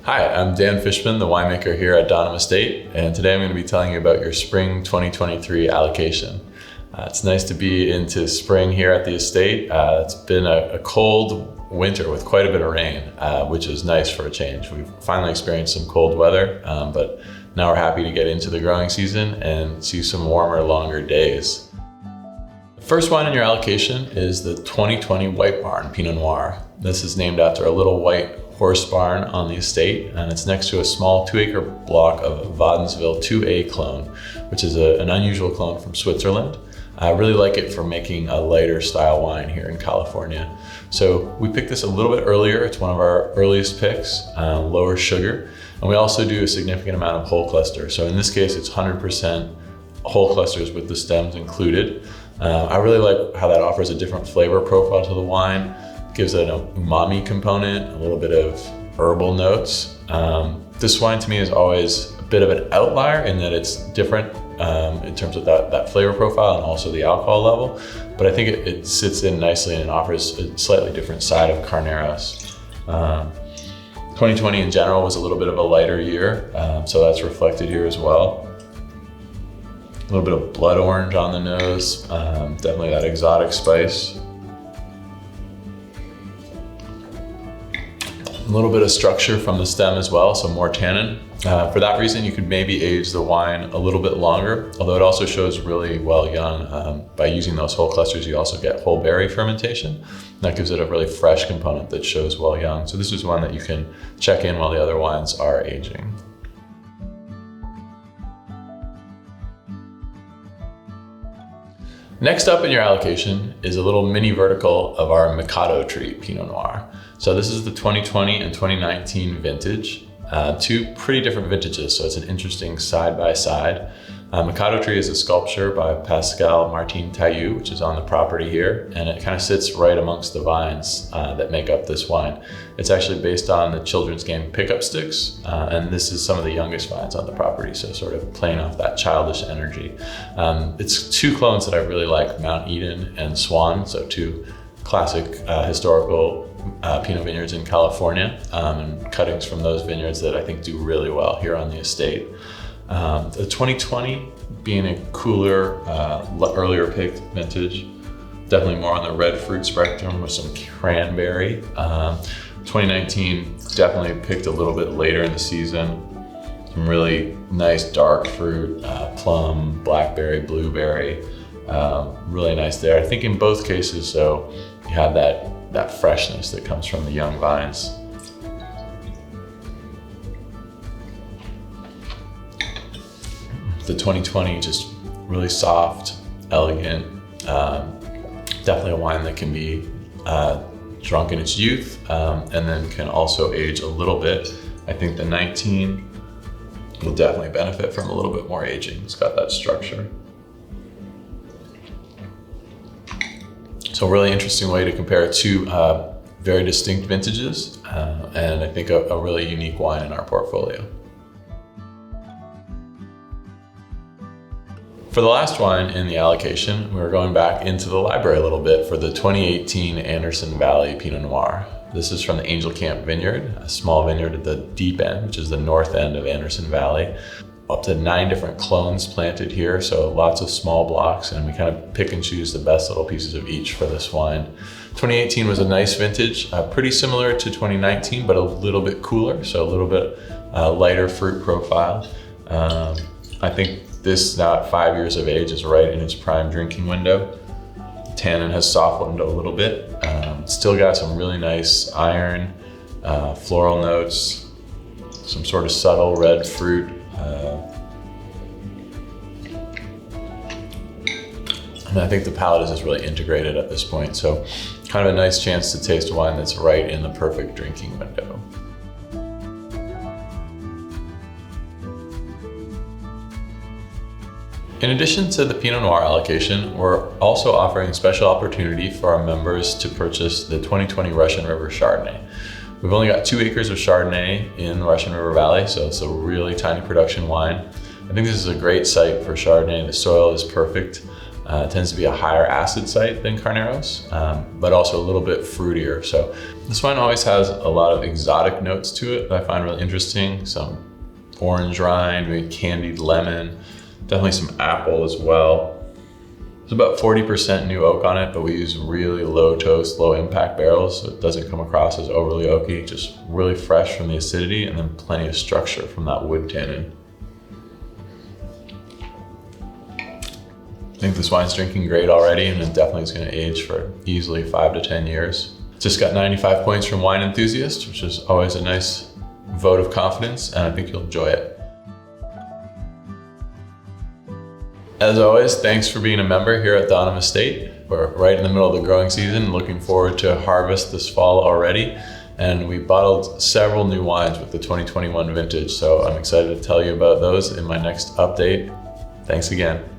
Hi, I'm Dan Fishman, the winemaker here at Donham Estate, and today I'm going to be telling you about your spring 2023 allocation. It's nice to be into spring here at the estate. It's been a cold winter with quite a bit of rain, which is nice for a change. We've finally experienced some cold weather, but now we're happy to get into the growing season and see some warmer, longer days. The first wine in your allocation is the 2020 White Barn Pinot Noir. This is named after a little white horse barn on the estate, and it's next to a small 2-acre block of Wädenswil 2A clone, which is an unusual clone from Switzerland. I really like it for making a lighter style wine here in California. So we picked this a little bit earlier. It's one of our earliest picks, lower sugar. And we also do a significant amount of whole cluster. So in this case, it's 100% whole clusters with the stems included. I really like how that offers a different flavor profile to the wine. Gives it an umami component, a little bit of herbal notes. This wine to me is always a bit of an outlier in that it's different in terms of that flavor profile and also the alcohol level, but I think it sits in nicely and it offers a slightly different side of Carneros. 2020 in general was a little bit of a lighter year, so that's reflected here as well. A little bit of blood orange on the nose, definitely that exotic spice. A little bit of structure from the stem as well, so more tannin. For that reason, you could maybe age the wine a little bit longer, although it also shows really well young. By using those whole clusters, you also get whole berry fermentation. That gives it a really fresh component that shows well young. So this is one that you can check in while the other wines are aging. Next up in your allocation is a little mini vertical of our Mikado Tree Pinot Noir. So this is the 2020 and 2019 vintage, two pretty different vintages, so it's an interesting side-by-side. Mikado Tree is a sculpture by Pascal Martin Tailloux, which is on the property here, and it kind of sits right amongst the vines that make up this wine. It's actually based on the children's game Pickup Sticks, and this is some of the youngest vines on the property, so sort of playing off that childish energy. It's two clones that I really like, Mount Eden and Swan, so two classic historical Pinot vineyards in California, and cuttings from those vineyards that I think do really well here on the estate. The 2020 being a cooler, earlier picked vintage, definitely more on the red fruit spectrum with some cranberry. 2019 definitely picked a little bit later in the season. Some really nice dark fruit, plum, blackberry, blueberry, really nice there. I think in both cases, so you have that freshness that comes from the young vines. The 2020 just really soft, elegant, definitely a wine that can be drunk in its youth, and then can also age a little bit. I think the 19 will definitely benefit from a little bit more aging. It's got that structure. So a really interesting way to compare two very distinct vintages, and I think a really unique wine in our portfolio. For the last wine in the allocation, we're going back into the library a little bit for the 2018 Anderson Valley Pinot Noir. This is from the Angel Camp Vineyard, a small vineyard at the deep end, which is the north end of Anderson Valley. Up to 9 different clones planted here, so lots of small blocks, and we kind of pick and choose the best little pieces of each for this wine. 2018 was a nice vintage, pretty similar to 2019, but a little bit cooler, so a little bit lighter fruit profile. I think this, now at 5 years of age, is right in its prime drinking window. Tannin has softened a little bit. Still got some really nice iron, floral notes, some sort of subtle red fruit. And I think the palate is just really integrated at this point. So kind of a nice chance to taste a wine that's right in the perfect drinking window. In addition to the Pinot Noir allocation, we're also offering a special opportunity for our members to purchase the 2020 Russian River Chardonnay. We've only got 2 acres of Chardonnay in the Russian River Valley, so it's a really tiny production wine. I think this is a great site for Chardonnay. The soil is perfect. It tends to be a higher acid site than Carneros, but also a little bit fruitier. So this wine always has a lot of exotic notes to it that I find really interesting. Some orange rind, maybe candied lemon, definitely some apple as well. There's about 40% new oak on it, but we use really low toast, low impact barrels, so it doesn't come across as overly oaky, just really fresh from the acidity and then plenty of structure from that wood tannin. I think this wine's drinking great already, and it definitely is going to age for easily 5 to 10 years. Just got 95 points from Wine Enthusiast, which is always a nice vote of confidence, and I think you'll enjoy it. As always, thanks for being a member here at Donham Estate. We're right in the middle of the growing season, looking forward to harvest this fall already. And we bottled several new wines with the 2021 vintage, so I'm excited to tell you about those in my next update. Thanks again.